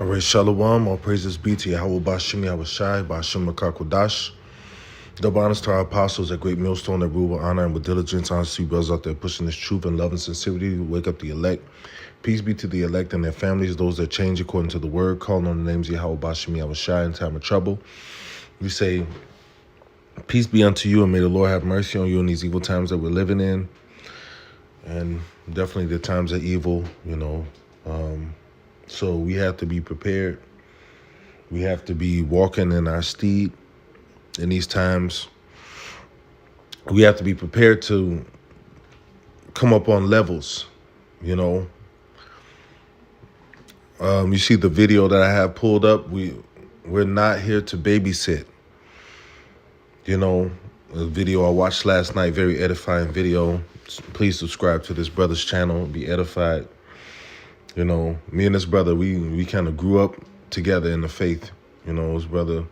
All right, Shalom, all praises be to Yahweh Bashim Yahushai, Bashim Makakodash. Double honors to our apostles at Great Millstone that rule with honor and with diligence. Honors to you brothers out there pushing this truth and love and sincerity to wake up the elect. Peace be to the elect and their families, those that change according to the word, calling on the names of Yahweh Bashim Yahushai in time of trouble. We say, peace be unto you, and may the Lord have mercy on you in these evil times that we're living in. And definitely the times of evil, So we have to be prepared. We have to be walking in our steed in these times. We have to be prepared to come up on levels, You see the video that I have pulled up. We're not here to babysit. A video I watched last night, very edifying video. Please subscribe to this brother's channel, be edified. Me and this brother, we kind of grew up together in the faith. His brother,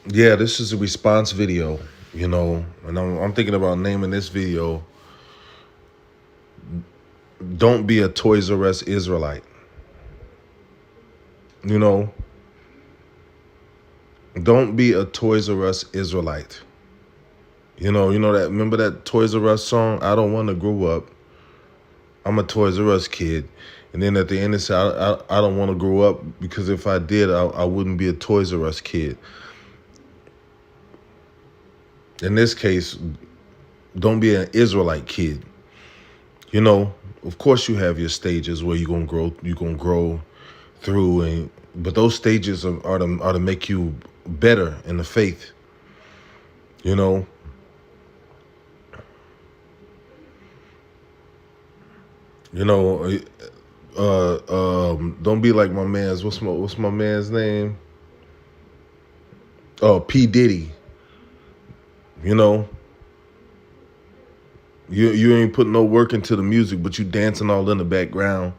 yeah, this is a response video, and I'm thinking about naming this video, Don't Be a Toys R Us Israelite. Don't be a Toys R Us Israelite. Remember that Toys R Us song? I don't want to grow up. I'm a Toys R Us kid. And then at the end it said, I don't want to grow up because if I did, I wouldn't be a Toys R Us kid. In this case, don't be an Israelite kid. Of course you have your stages where you're gonna grow through, but those stages are to make you better in the faith. Don't be like my man's. What's my man's name? Oh, P. Diddy. You ain't putting no work into the music, but you dancing all in the background.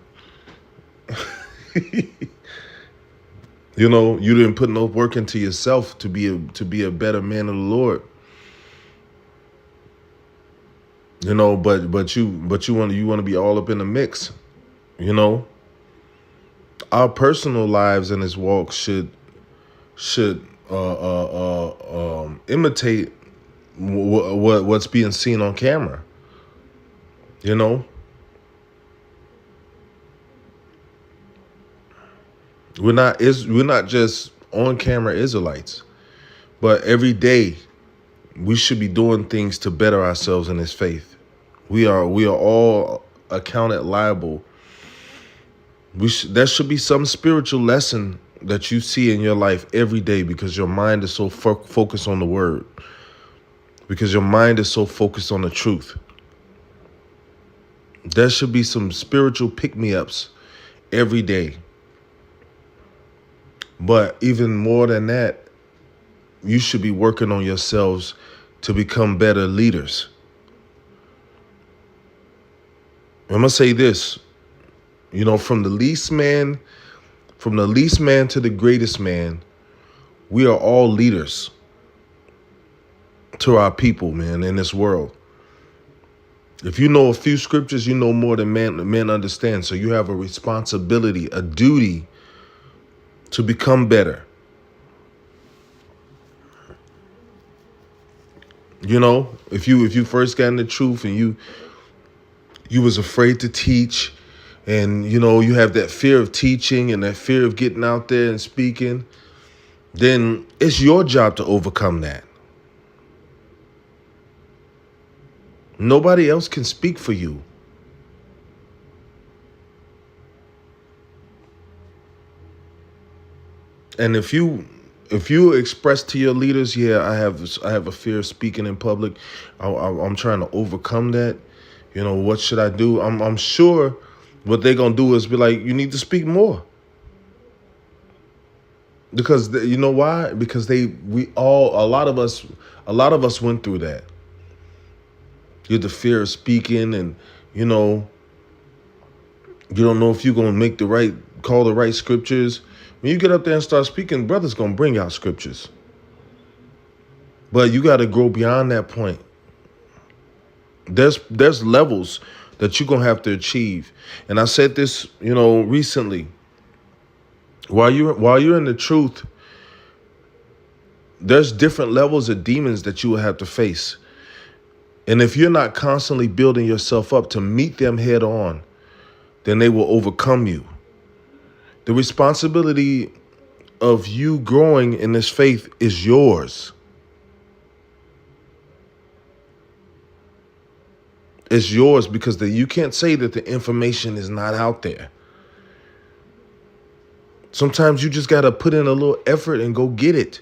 You didn't put no work into yourself to be a better man of the Lord. But you want to be all up in the mix. Our personal lives in this walk should imitate what's being seen on camera. We're not just on camera Israelites, but every day we should be doing things to better ourselves in this faith. We are all accounted liable. There should be some spiritual lesson that you see in your life every day because your mind is so focused on the word, because your mind is so focused on the truth. There should be some spiritual pick-me-ups every day. But even more than that, you should be working on yourselves to become better leaders. I'm going to say this, from the least man to the greatest man, we are all leaders to our people, man, in this world. If you know a few scriptures, you know more than men understand. So you have a responsibility, a duty to become better. If you first got in the truth and you was afraid to teach, and you have that fear of teaching and that fear of getting out there and speaking, then it's your job to overcome that. Nobody else can speak for you. And if you express to your leaders, I have a fear of speaking in public, I'm trying to overcome that. What should I do? I'm sure what they're gonna do is be like, you need to speak more. Because you know why? Because a lot of us went through that. You have the fear of speaking, and you don't know if you're gonna call the right scriptures. When you get up there and start speaking, brother's gonna bring out scriptures. But you got to grow beyond that point. There's levels that you're gonna have to achieve. And I said this, recently. While you're in the truth, there's different levels of demons that you will have to face. And if you're not constantly building yourself up to meet them head on, then they will overcome you. The responsibility of you growing in this faith is yours. It's yours because you can't say that the information is not out there. Sometimes you just got to put in a little effort and go get it.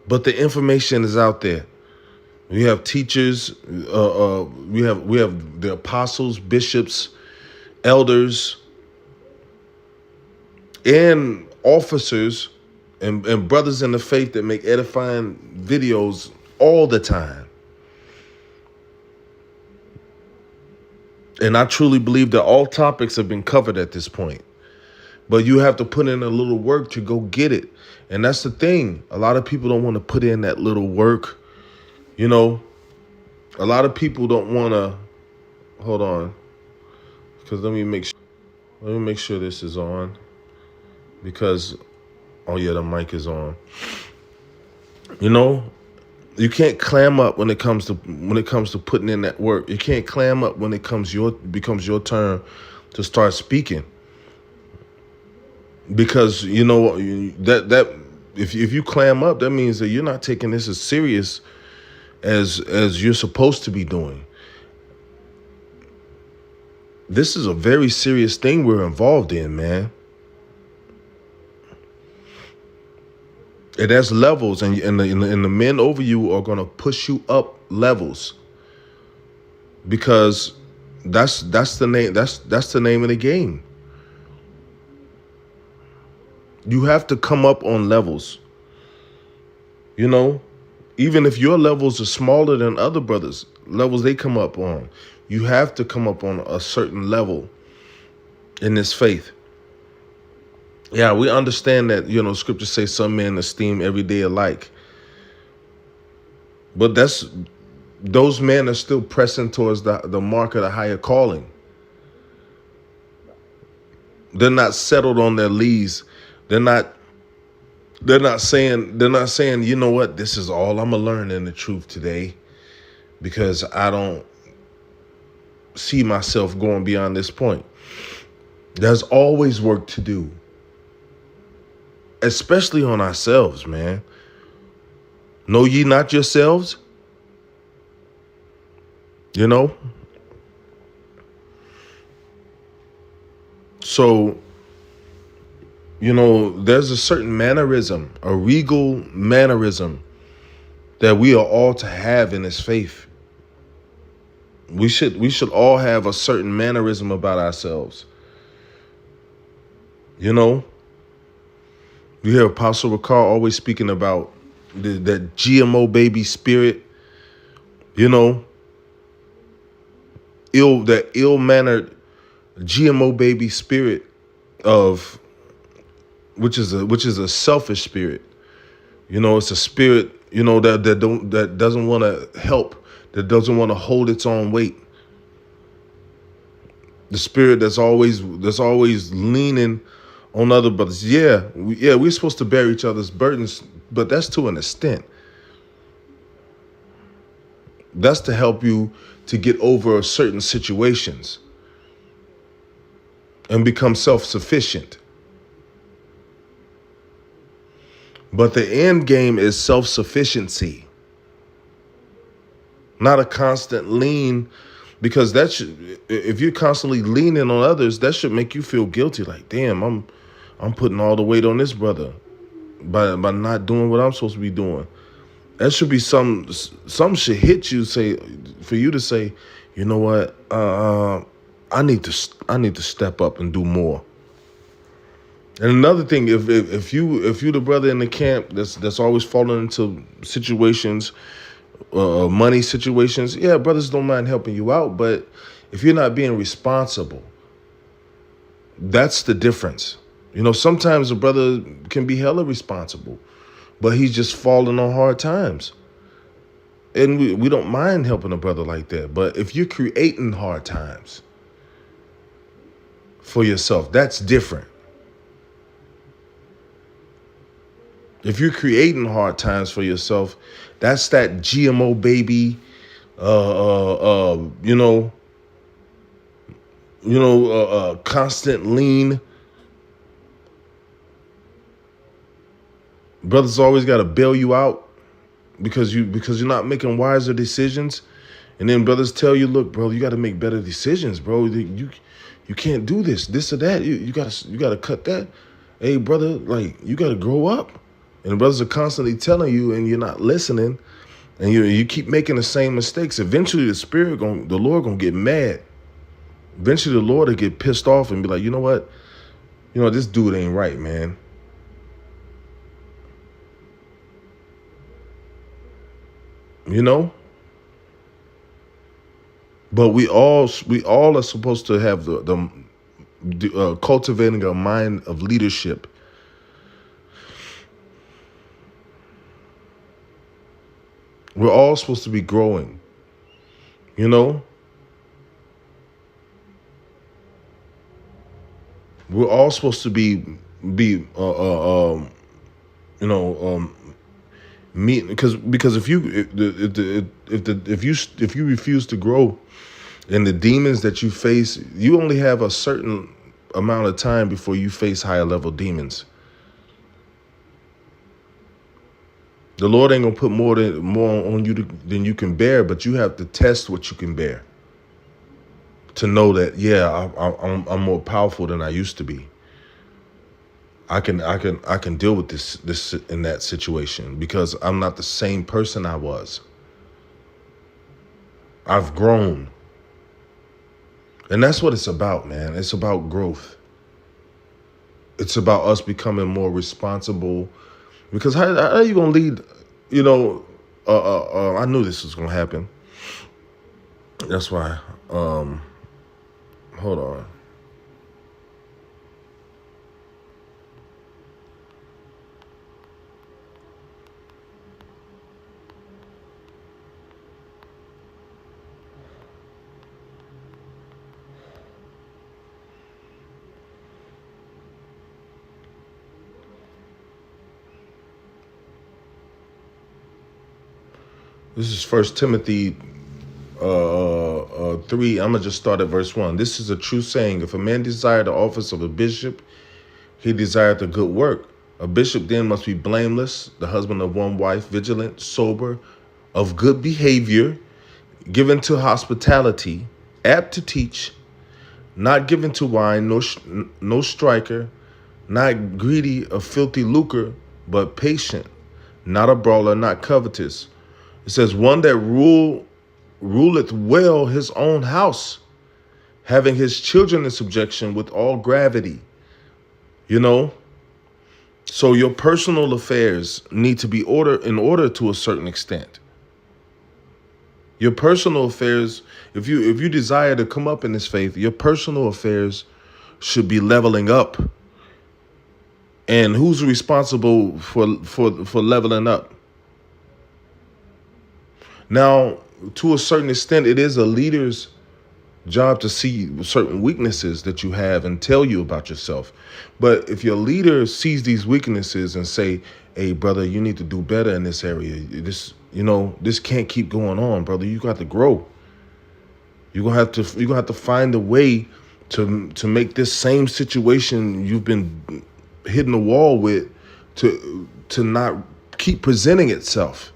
But the information is out there. We have teachers, we have the apostles, bishops, elders, and officers and brothers in the faith that make edifying videos all the time. And I truly believe that all topics have been covered at this point. But you have to put in a little work to go get it. And that's the thing. A lot of people don't want to put in that little work. A lot of people don't want to. Hold on. Because let me make sure this is on. Because, oh yeah, the mic is on. You can't clam up when it comes to putting in that work. You can't clam up when it becomes your turn to start speaking. Because that if you clam up, that means that you're not taking this as serious as you're supposed to be doing. This is a very serious thing we're involved in, man. It has levels, and the men over you are going to push you up levels, because that's the name that's the name of the game. You have to come up on levels. Even if your levels are smaller than other brothers, levels they come up on, you have to come up on a certain level in this faith. Yeah, we understand that, scriptures say some men esteem every day alike. But those men are still pressing towards the mark of the higher calling. They're not settled on their lees. They're not saying, you know what, this is all I'm gonna learn in the truth today, because I don't see myself going beyond this point. There's always work to do. Especially on ourselves, man. Know ye not yourselves? So, there's a certain mannerism, a regal mannerism that we are all to have in this faith. We should all have a certain mannerism about ourselves. You hear Apostle Ricard always speaking about that GMO baby spirit, ill-mannered GMO baby spirit of which is a selfish spirit. It's a spirit, that doesn't want to help, that doesn't want to hold its own weight. The spirit that's always leaning on other brothers. Yeah, we're supposed to bear each other's burdens, but that's to an extent. That's to help you to get over certain situations and become self-sufficient. But the end game is self-sufficiency, not a constant lean, because if you're constantly leaning on others, that should make you feel guilty. Like, damn, I'm putting all the weight on this brother by not doing what I'm supposed to be doing. That should be some should hit you, for you to say, you know what, I need to step up and do more. And another thing, if you the brother in the camp that's always falling into situations, money situations, yeah, brothers don't mind helping you out, but if you're not being responsible, that's the difference. Sometimes a brother can be hella responsible, but he's just falling on hard times. And we don't mind helping a brother like that. But if you're creating hard times for yourself, that's different. If you're creating hard times for yourself, that's that GMO baby, you know, constant lean. Brothers always got to bail you out because you're not making wiser decisions. And then brothers tell you, look, bro, you got to make better decisions, bro. You can't do this or that. You gotta cut that. Hey, brother, like, you got to grow up. And brothers are constantly telling you, and you're not listening, and you keep making the same mistakes. Eventually, the Lord gonna get mad. Eventually, the Lord will get pissed off and be like, you know what? This dude ain't right, man. You know. But we all are supposed to have the cultivating a mind of leadership. We're all supposed to be growing. You know, we're all supposed to be meet because if you refuse to grow, and the demons that you face, you only have a certain amount of time before you face higher level demons. The Lord ain't gonna put more on you than you can bear, but you have to test what you can bear to know that, yeah, I'm more powerful than I used to be. I can deal with this in that situation because I'm not the same person I was. I've grown. And that's what it's about, man. It's about growth. It's about us becoming more responsible. Because how are you going to lead, I knew this was going to happen. That's why, hold on. This is 1 Timothy 3. I'm going to just start at verse 1. This is a true saying. If a man desire the office of a bishop, he desireth a good work. A bishop then must be blameless, the husband of one wife, vigilant, sober, of good behavior, given to hospitality, apt to teach, not given to wine, no striker, not greedy of filthy lucre, but patient, not a brawler, not covetous. It says, one that ruleth well his own house, having his children in subjection with all gravity. So your personal affairs need to be in order to a certain extent. Your personal affairs, if you desire to come up in this faith, your personal affairs should be leveling up. And who's responsible for leveling up? Now, to a certain extent, it is a leader's job to see certain weaknesses that you have and tell you about yourself. But if your leader sees these weaknesses and say, hey, brother, you need to do better in this area. This can't keep going on, brother. You got to grow. You're gonna have to find a way to make this same situation you've been hitting the wall with to not keep presenting itself.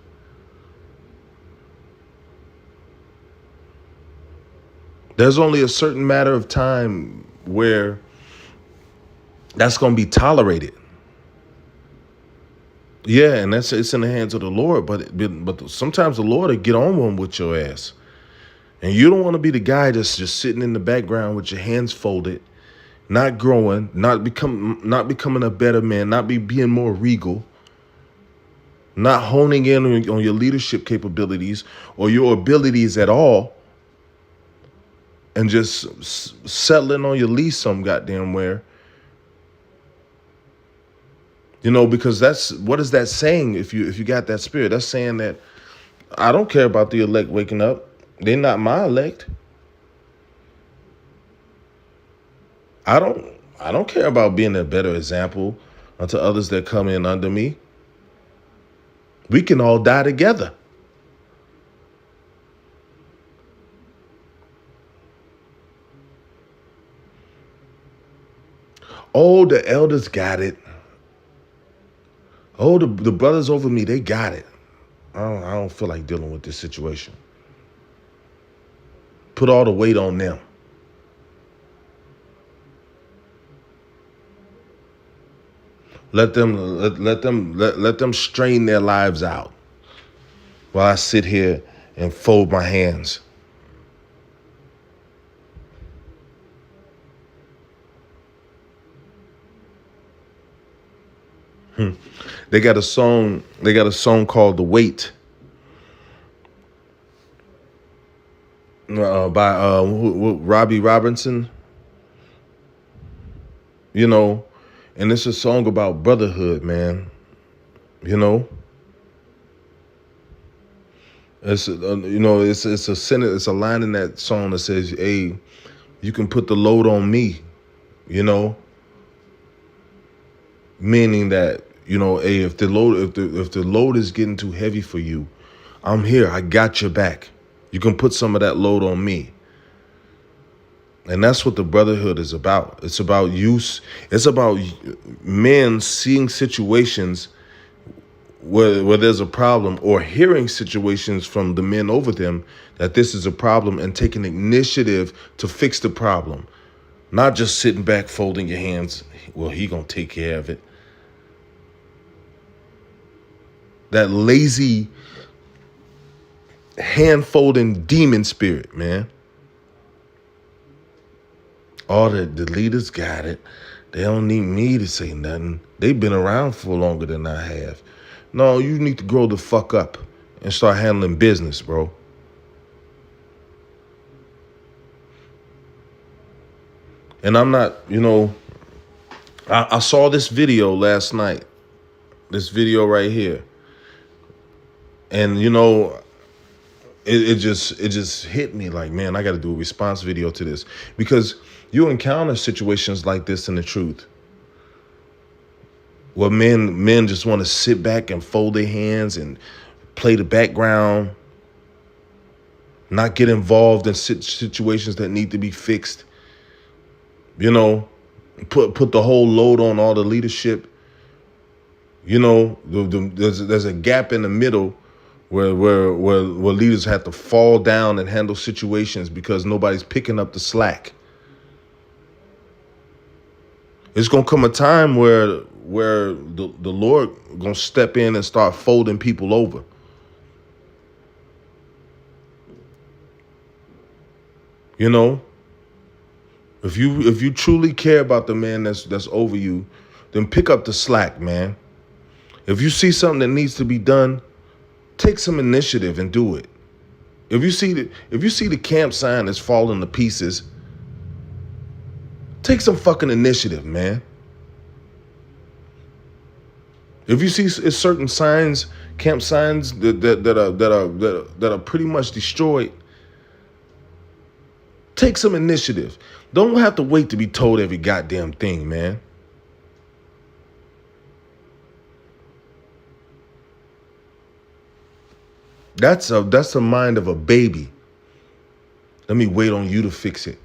There's only a certain matter of time where that's going to be tolerated. Yeah, and it's in the hands of the Lord, but sometimes the Lord will get on one with your ass. And you don't want to be the guy that's just sitting in the background with your hands folded, not growing, not becoming a better man, not being more regal, not honing in on your leadership capabilities or your abilities at all. And just settling on your lease some goddamn where. Because what is that saying? If you got that spirit, that's saying that I don't care about the elect waking up. They're not my elect. I don't I don't care about being a better example unto others that come in under me. We can all die together. Oh, the elders got it. Oh, the brothers over me, they got it. I don't feel like dealing with this situation. Put all the weight on them. Let them strain their lives out while I sit here and fold my hands. They got a song. They got a song called "The Weight" by Robbie Robinson. You know, and it's a song about brotherhood, man. You know, it's a sentence, it's a line in that song that says, "Hey, you can put the load on me." You know, meaning that, hey, if the load is getting too heavy for you, I'm here. I got your back. You can put some of that load on me. And that's what the brotherhood is about. It's about use. It's about men seeing situations where there's a problem, or hearing situations from the men over them that this is a problem, and taking initiative to fix the problem. Not just sitting back, folding your hands. Well, he gonna take care of it. That lazy hand folding demon spirit, man. All the leaders got it. They don't need me to say nothing. They've been around for longer than I have. No, you need to grow the fuck up and start handling business, bro. And I'm not, I saw this video last night. This video right here. And, it just hit me like, man, I got to do a response video to this, because you encounter situations like this in the truth, where men just want to sit back and fold their hands and play the background, not get involved in situations that need to be fixed. Put the whole load on all the leadership. There's a gap in the middle where leaders have to fall down and handle situations because nobody's picking up the slack. It's gonna come a time where the Lord gonna step in and start folding people over. If you truly care about the man that's over you, then pick up the slack, man. If you see something that needs to be done, take some initiative and do it. If you see the camp sign that's falling to pieces, take some fucking initiative, man. If you see certain signs, camp signs that are pretty much destroyed, take some initiative. Don't have to wait to be told every goddamn thing, man. That's the mind of a baby. Let me wait on you to fix it.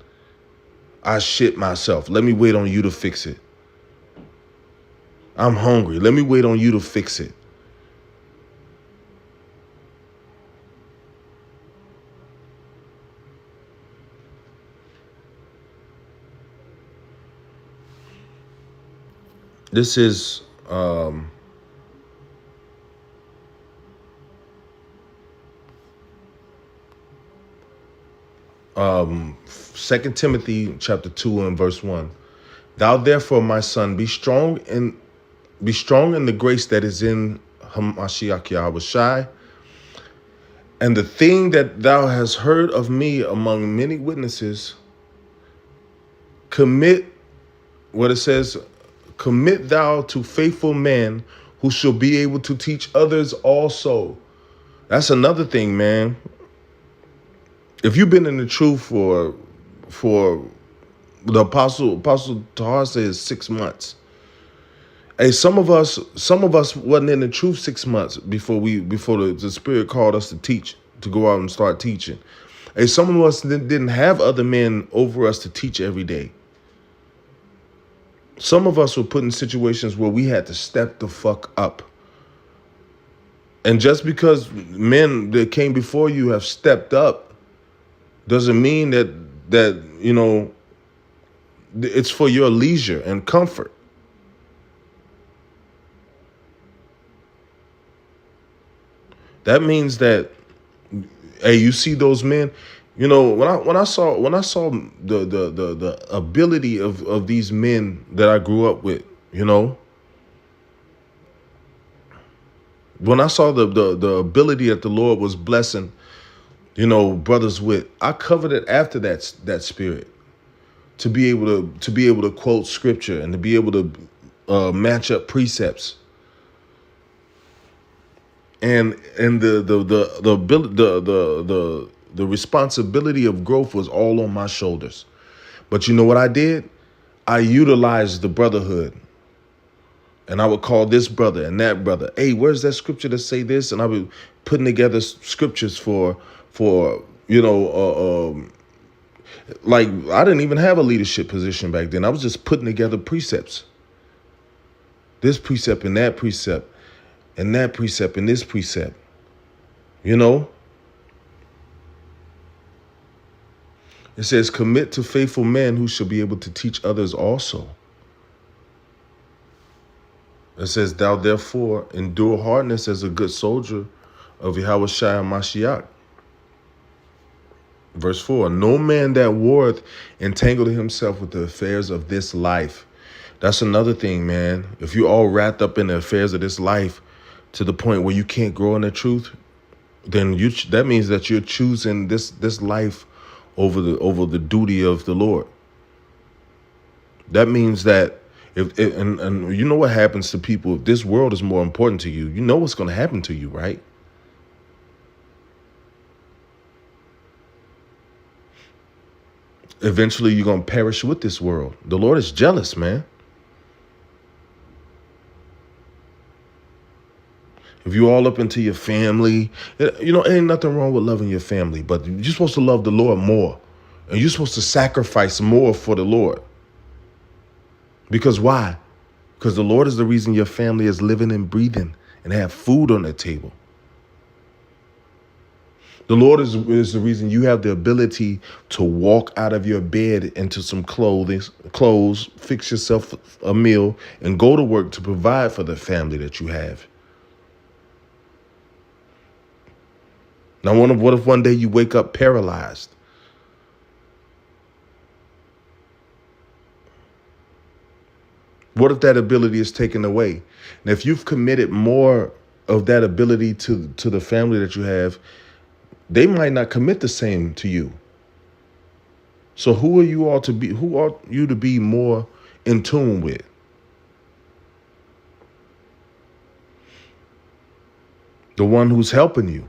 I shit myself. Let me wait on you to fix it. I'm hungry. Let me wait on you to fix it. This is 2 Timothy chapter 2 and verse 1. Thou therefore, my son, be strong in the grace that is in Hamashiach Yahushai, and the thing that thou hast heard of me among many witnesses, commit thou to faithful men who shall be able to teach others also. That's another thing, man. If you've been in the truth for the apostle Tahar says 6 months. Hey, some of us wasn't in the truth 6 months before the Spirit called us to teach, to go out and start teaching. Hey, some of us didn't have other men over us to teach every day. Some of us were put in situations where we had to step the fuck up. And just because men that came before you have stepped up doesn't mean that it's for your leisure and comfort. That means that, hey, you see those men, when I saw the ability of these men that I grew up with, when I saw the ability that the Lord was blessing, brothers with, I covered it after that spirit to be able to quote scripture and to be able to match up precepts. And the responsibility of growth was all on my shoulders. But you know what I did? I utilized the brotherhood. And I would call this brother and that brother. Hey, where's that scripture to say this? And I would putting together scriptures for like I didn't even have a leadership position back then. I was just putting together precepts. This precept and that precept. And that precept and this precept, It says, commit to faithful men who shall be able to teach others also. It says, thou therefore endure hardness as a good soldier of Yahweh Shai Mashiach. Verse 4, no man that warreth entangled himself with the affairs of this life. That's another thing, man. If you're all wrapped up in the affairs of this life, to the point where you can't grow in the truth, then that means that you're choosing this life over the duty of the Lord. That means that and you know what happens to people if this world is more important to you. You know what's going to happen to you, right? Eventually, you're going to perish with this world. The Lord is jealous, man. If you all up into your family, ain't nothing wrong with loving your family, but you're supposed to love the Lord more. And you're supposed to sacrifice more for the Lord. Because why? Because the Lord is the reason your family is living and breathing and have food on their table. The Lord is the reason you have the ability to walk out of your bed into some clothes, fix yourself a meal, and go to work to provide for the family that you have. Now, what if one day you wake up paralyzed? What if that ability is taken away? And if you've committed more of that ability to the family that you have, they might not commit the same to you. So who are you to be more in tune with? The one who's helping you.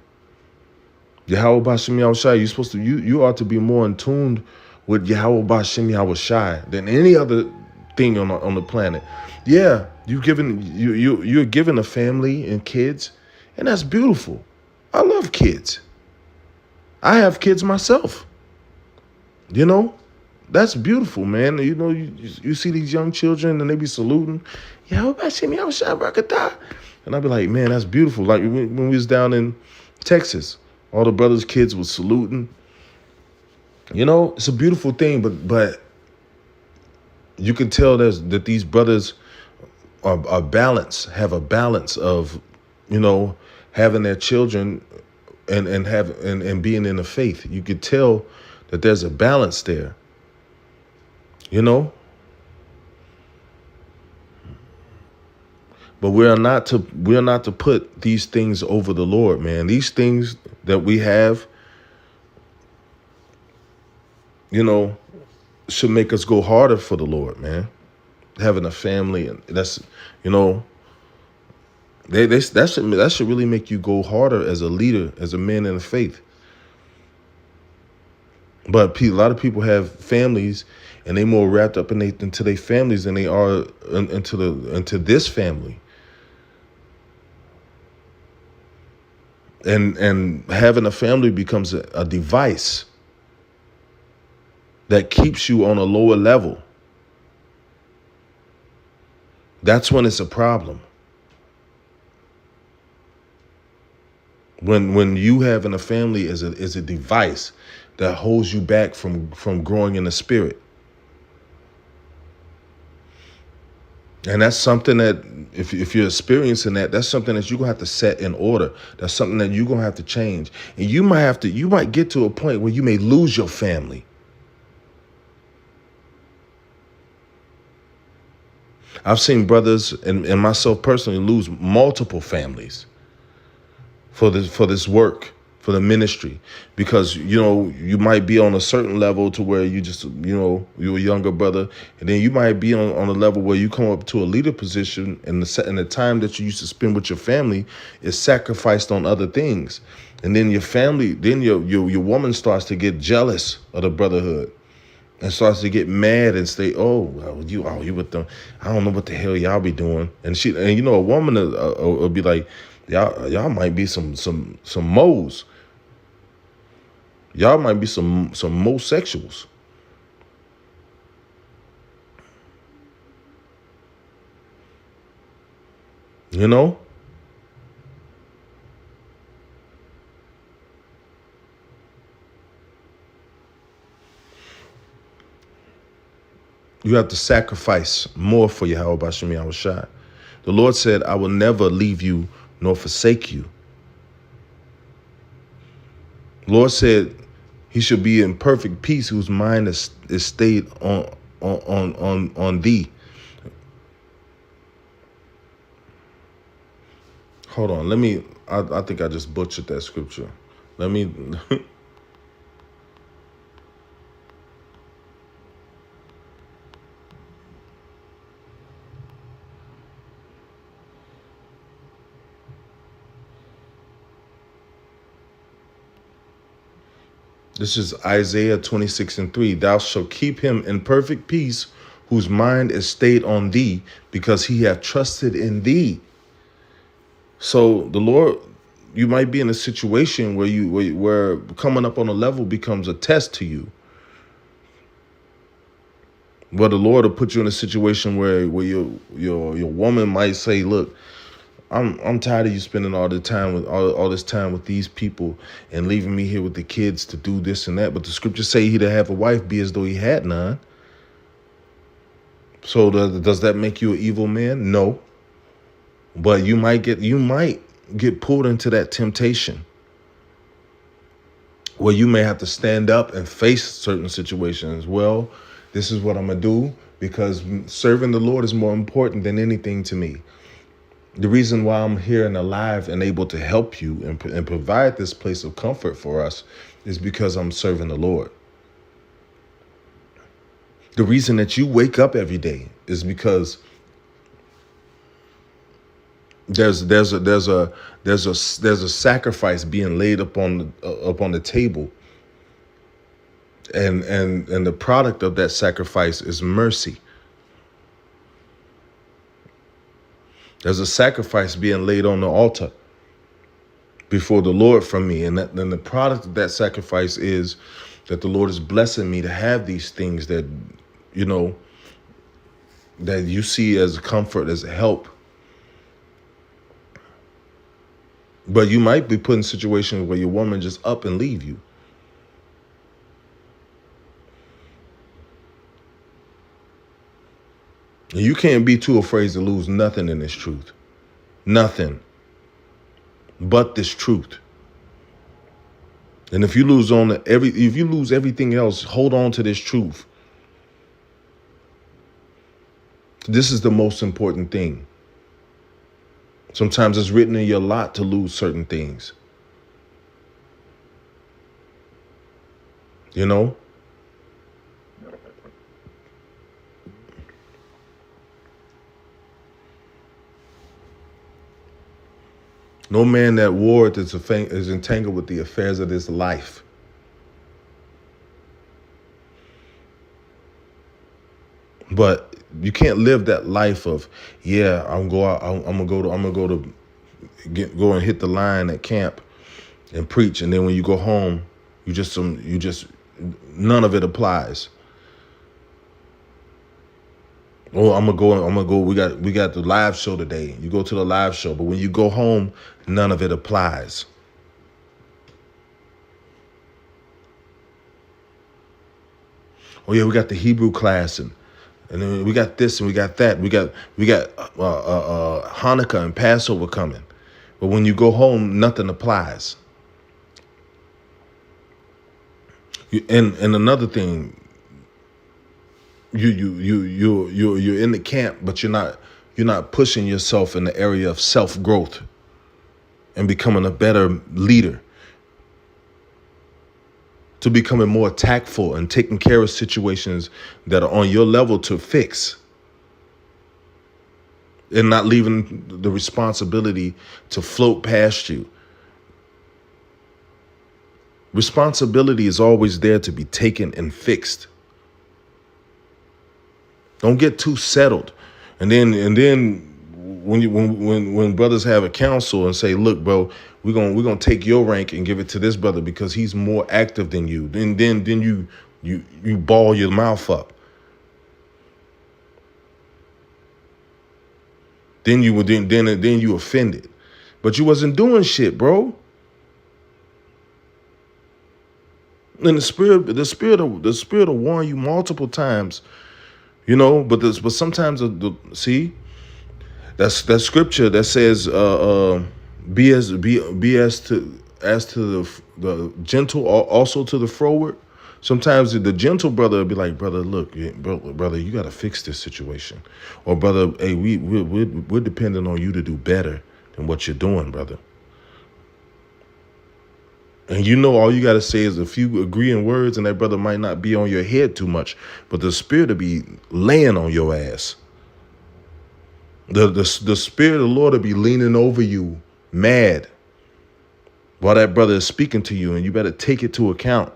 Yahweh B'Shem Yahushai, you ought to be more in tune with Yahweh B'Shem Yahushai than any other thing on the planet. Yeah, you're given a family and kids, and that's beautiful. I love kids. I have kids myself. That's beautiful, man. You see these young children and they be saluting, Yahweh B'Shem Yahushai Barakatah. And I'd be like, man, that's beautiful. Like when we was down in Texas, all the brothers' kids was saluting. It's a beautiful thing, but you can tell that these brothers are balanced, have a balance of, having their children and being in the faith. You could tell that there's a balance there. But we're not to put these things over the Lord, man. These things that we have, should make us go harder for the Lord, man. Having a family, and that's, That should really make you go harder as a leader, as a man in the faith. But a lot of people have families, and they more wrapped up into their families than they are into this family. And having a family becomes a device that keeps you on a lower level. That's when it's a problem. When you having a family is a device that holds you back from growing in the spirit. And that's something that if you're experiencing that, that's something that you're gonna have to set in order. That's something that you're gonna have to change. And you might get to a point where you may lose your family. I've seen brothers and myself personally lose multiple families for this work, for the ministry, because you might be on a certain level to where you're a younger brother, and then you might be on a level where you come up to a leader position, and the time that you used to spend with your family is sacrificed on other things, and then your family, then your woman starts to get jealous of the brotherhood. And starts to get mad and say, "Oh, well, you with them? I don't know what the hell y'all be doing." And a woman will be like, "Y'all might be some moes. Y'all might be some homosexuals." You know. You have to sacrifice more for Yahweh Bashem Yahushai. The Lord said, "I will never leave you nor forsake you." The Lord said he should be in perfect peace whose mind is stayed on thee. Hold on, I think I just butchered that scripture. Let me This is Isaiah 26:3. Thou shalt keep him in perfect peace, whose mind is stayed on thee, because he hath trusted in thee. So the Lord, you might be in a situation where coming up on a level becomes a test to you. Where the Lord will put you in a situation where your woman might say, "Look, I'm tired of you spending all this time with these people and leaving me here with the kids to do this and that." But the scriptures say he that have a wife be as though he had none. So does that make you an evil man? No. But you might get pulled into that temptation where you may have to stand up and face certain situations. Well, this is what I'm gonna do because serving the Lord is more important than anything to me. The reason why I'm here and alive and able to help you and provide this place of comfort for us is because I'm serving the Lord. The reason that you wake up every day is because there's a sacrifice being laid upon the table, and the product of that sacrifice is mercy. There's a sacrifice being laid on the altar before the Lord from me. And then the product of that sacrifice is that the Lord is blessing me to have these things that, that you see as comfort, as help. But you might be put in situations where your woman just up and leave you. And you can't be too afraid to lose nothing in this truth. Nothing but this truth. And if you lose everything else, hold on to this truth. This is the most important thing. Sometimes it's written in your lot to lose certain things. You know? No man that warreth is entangled with the affairs of this life. But you can't live that life of, yeah, I'm gonna go and hit the line at camp and preach, and then when you go home, you just none of it applies. Oh, I'm gonna go. We got the live show today. You go to the live show, but when you go home, none of it applies. Oh yeah, we got the Hebrew class, and then we got this and we got that. We got Hanukkah and Passover coming, but when you go home, nothing applies. And another thing, you're in the camp, but you're not pushing yourself in the area of self growth and becoming a better leader, to becoming more tactful and taking care of situations that are on your level to fix, and not leaving the responsibility to float past you. Responsibility is always there to be taken and fixed. Don't get too settled. And then when brothers have a council and say, look, bro, we're gonna take your rank and give it to this brother because he's more active than you. Then you ball your mouth up. Then you offended. But you wasn't doing shit, bro. And the spirit will warn you multiple times, but sometimes see, that's that scripture that says be as to the gentle, also to the froward. Sometimes the gentle brother will be like, brother, look, brother, you got to fix this situation, or brother, hey, we're depending on you to do better than what you're doing, brother. And all you got to say is a few agreeing words, and that brother might not be on your head too much, but the spirit will be laying on your ass. The spirit of the Lord will be leaning over you, mad, while that brother is speaking to you, and you better take it to account.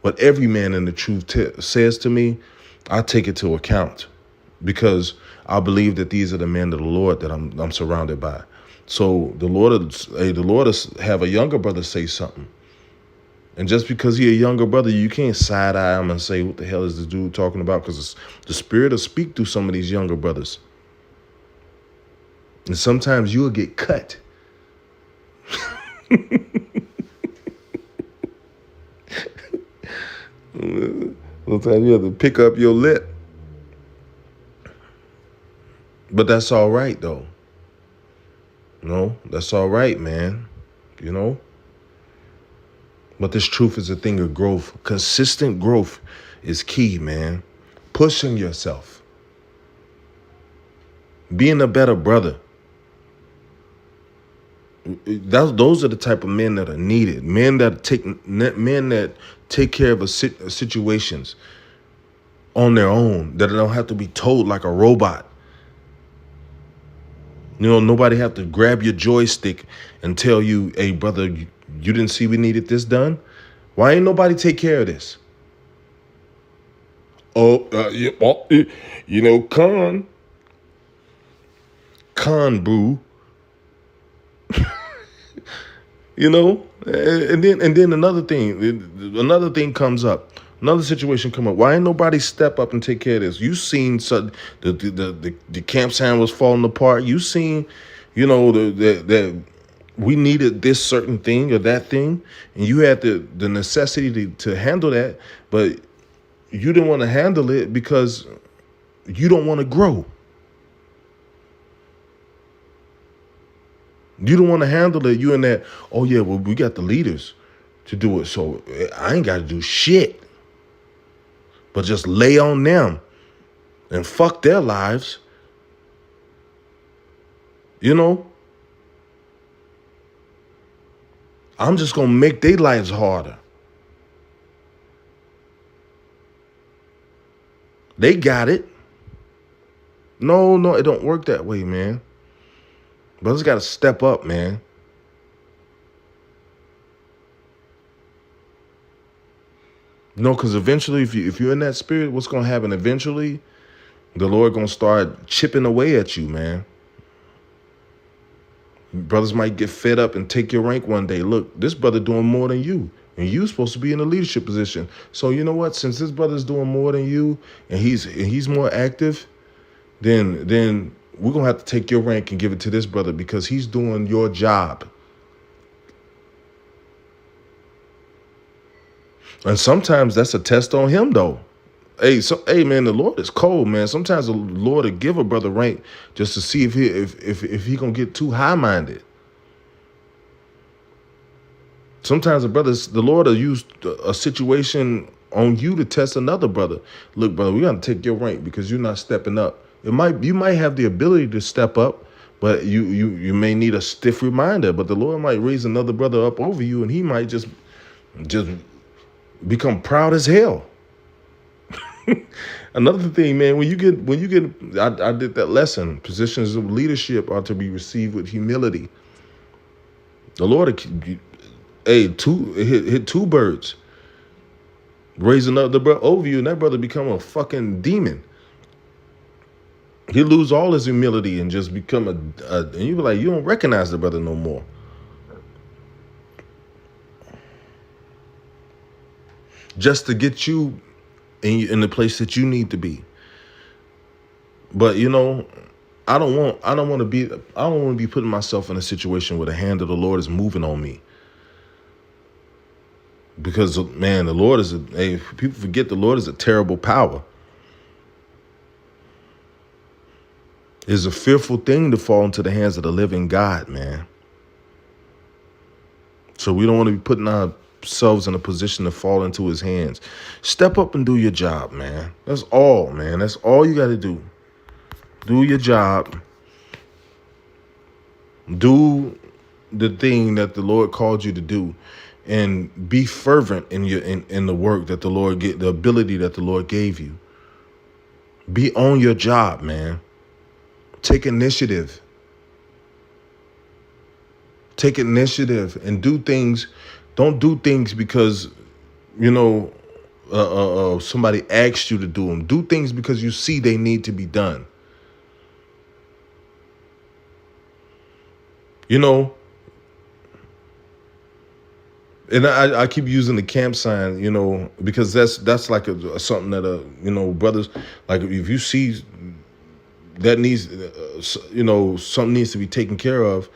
What every man in the truth says to me, I take it to account, because I believe that these are the men of the Lord that I'm surrounded by. So the Lord will have a younger brother say something. And just because he's a younger brother, you can't side-eye him and say, what the hell is this dude talking about? Because the spirit will speak through some of these younger brothers. And sometimes you'll get cut. Sometimes you have to pick up your lip. But that's all right, though. That's all right, man. But this truth is a thing of growth. Consistent growth is key, man. Pushing yourself. Being a better brother. Those are the type of men that are needed. Men that take care of situations on their own, that don't have to be told like a robot. Nobody have to grab your joystick and tell you, hey, brother, you didn't see we needed this done? Why ain't nobody take care of this? Con brew. And then another thing comes up. Another situation come up. Why ain't nobody step up and take care of this? You seen the camp sign was falling apart. You seen, that we needed this certain thing or that thing, and you had the necessity to handle that, but you didn't want to handle it because you don't want to grow. You don't want to handle it. You in that, oh yeah, well, we got the leaders to do it, so I ain't got to do shit. But just lay on them and fuck their lives. I'm just going to make their lives harder. They got it. No, it don't work that way, man. Brothers got to step up, man. No, because eventually, if you're in that spirit, what's gonna happen? Eventually, the Lord gonna start chipping away at you, man. Brothers might get fed up and take your rank one day. Look, this brother doing more than you, and you supposed to be in a leadership position. So you know what? Since this brother's doing more than you, and he's more active, then we're gonna have to take your rank and give it to this brother because he's doing your job. And sometimes that's a test on him, though. Hey, man, the Lord is cold, man. Sometimes the Lord will give a brother rank just to see if he gonna get too high minded. Sometimes the Lord will use a situation on you to test another brother. Look, brother, we gotta take your rank because you're not stepping up. You might have the ability to step up, but you may need a stiff reminder. But the Lord might raise another brother up over you, and he might just become proud as hell. Another thing, man, when you get, I did that lesson. Positions of leadership are to be received with humility. The Lord, hit two birds, raise another brother over you, and that brother become a fucking demon. He lose all his humility and just become and you be like, you don't recognize the brother no more. Just to get you in the place that you need to be. But I don't want to be putting myself in a situation where the hand of the Lord is moving on me. Because man, the Lord is people forget the Lord is a terrible power. It's a fearful thing to fall into the hands of the living God, man. So we don't want to be putting ourselves in a position to fall into his hands. Step up and do your job, man. That's all, man. That's all you got to do. Do your job. Do the thing that the Lord called you to do, and be fervent in the work that the Lord the ability that the Lord gave you. Be on your job, man. Take initiative. Take initiative and do things. Don't do things because somebody asked you to do them. Do things because you see they need to be done. And I keep using the camp sign, because that's like something that brothers, like if you see that needs, something needs to be taken care of.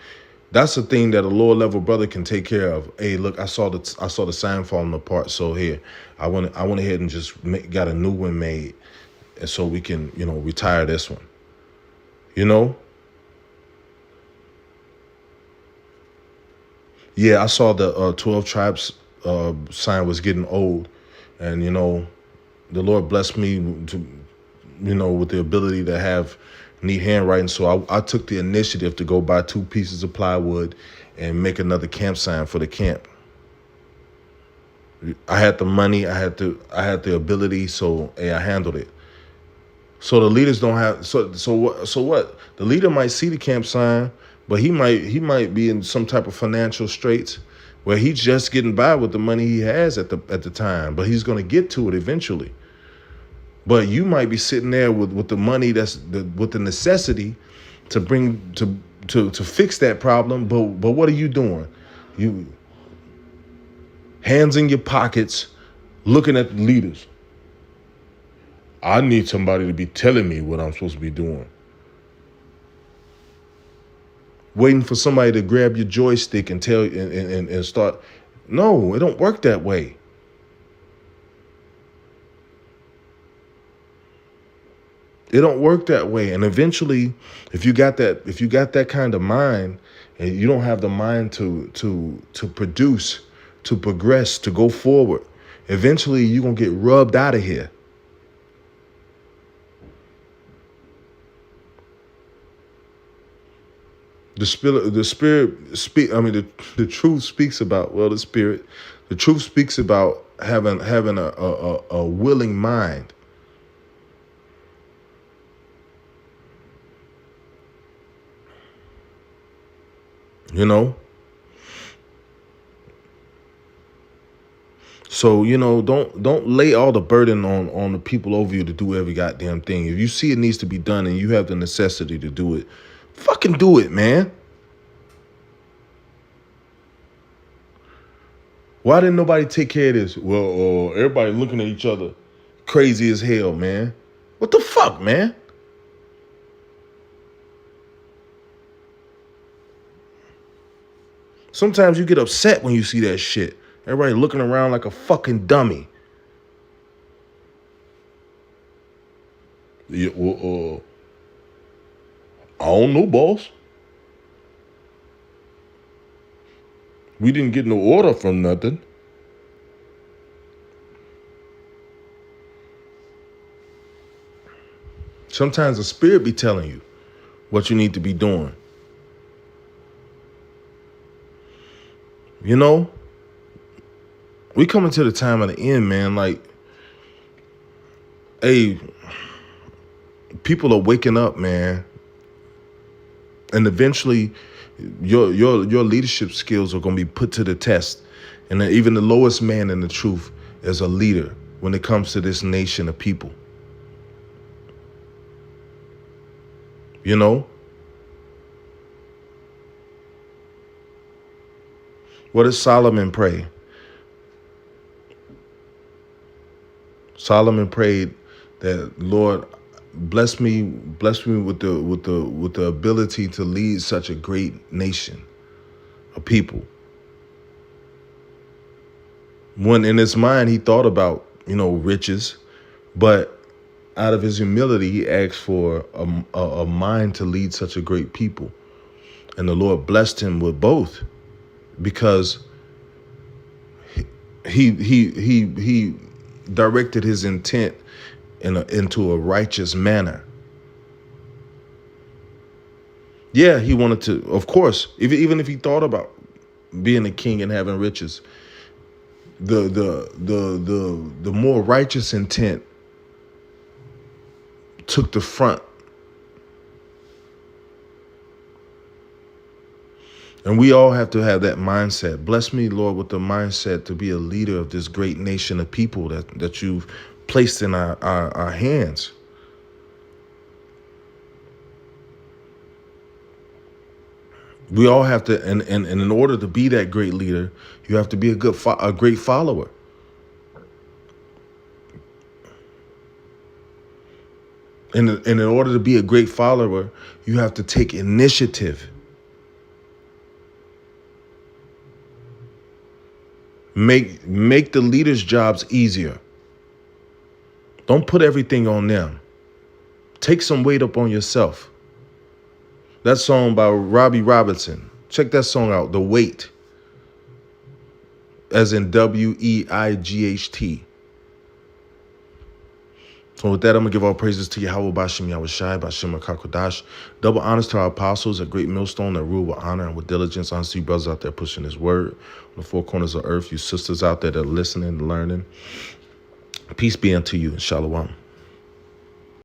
That's a thing that a lower level brother can take care of. Hey, look, I saw the sign falling apart, so here I went ahead and just got a new one made, and so we can retire this one. Yeah, I saw the 12 tribes sign was getting old, and the Lord blessed me to with the ability to have neat handwriting. So I took the initiative to go buy 2 pieces of plywood and make another camp sign for the camp. I had the money, I had the ability, so I handled it. So the leaders don't have what? The leader might see the camp sign, but he might be in some type of financial straits where he's just getting by with the money he has at the time, but he's going to get to it eventually. But you might be sitting there with the money with the necessity to bring to fix that problem. But what are you doing? You hands in your pockets, looking at the leaders. I need somebody to be telling me what I'm supposed to be doing. Waiting for somebody to grab your joystick and tell and start. No, it don't work that way. It don't work that way. And eventually, if you got that kind of mind, and you don't have the mind to produce, to progress, to go forward, eventually you're gonna get rubbed out of here. The truth speaks about, the truth speaks about having a willing mind. So, don't lay all the burden on the people over you to do every goddamn thing. If you see it needs to be done and you have the necessity to do it, fucking do it, man. Why didn't nobody take care of this? Well, everybody looking at each other crazy as hell, man. What the fuck, man? Sometimes you get upset when you see that shit. Everybody looking around like a fucking dummy. Yeah, well, I don't know, boss. We didn't get no order from nothing. Sometimes the spirit be telling you what you need to be doing. You know, we coming to the time of the end, man. Like, hey, people are waking up, man, and eventually, your leadership skills are gonna be put to the test. And then even the lowest man in the truth is a leader when it comes to this nation of people. You know, what does Solomon pray? Solomon prayed that, Lord, bless me with the ability to lead such a great nation of people. When in his mind he thought about, riches, but out of his humility he asked for a mind to lead such a great people, and the Lord blessed him with both, because he directed his intent into a righteous manner. Yeah, he wanted to, of course, even if he thought about being a king and having riches, the more righteous intent took the front. And we all have to have that mindset. Bless me, Lord, with the mindset to be a leader of this great nation of people that you've placed in our hands. We all have to, and in order to be that great leader, you have to be a great follower. And in order to be a great follower, you have to take initiative. Make the leaders' jobs easier. Don't put everything on them. Take some weight up on yourself. That song by Robbie Robertson. Check that song out, The Weight. As in WEIGHT. So with that, I'm going to give all praises to Yahweh Bashem Yahushai, Bashem Kakodash. Double honors to our apostles, a great millstone that rule with honor and with diligence. Honor to you brothers out there pushing his word on the four corners of earth. You sisters out there that are listening and learning. Peace be unto you. Shalom.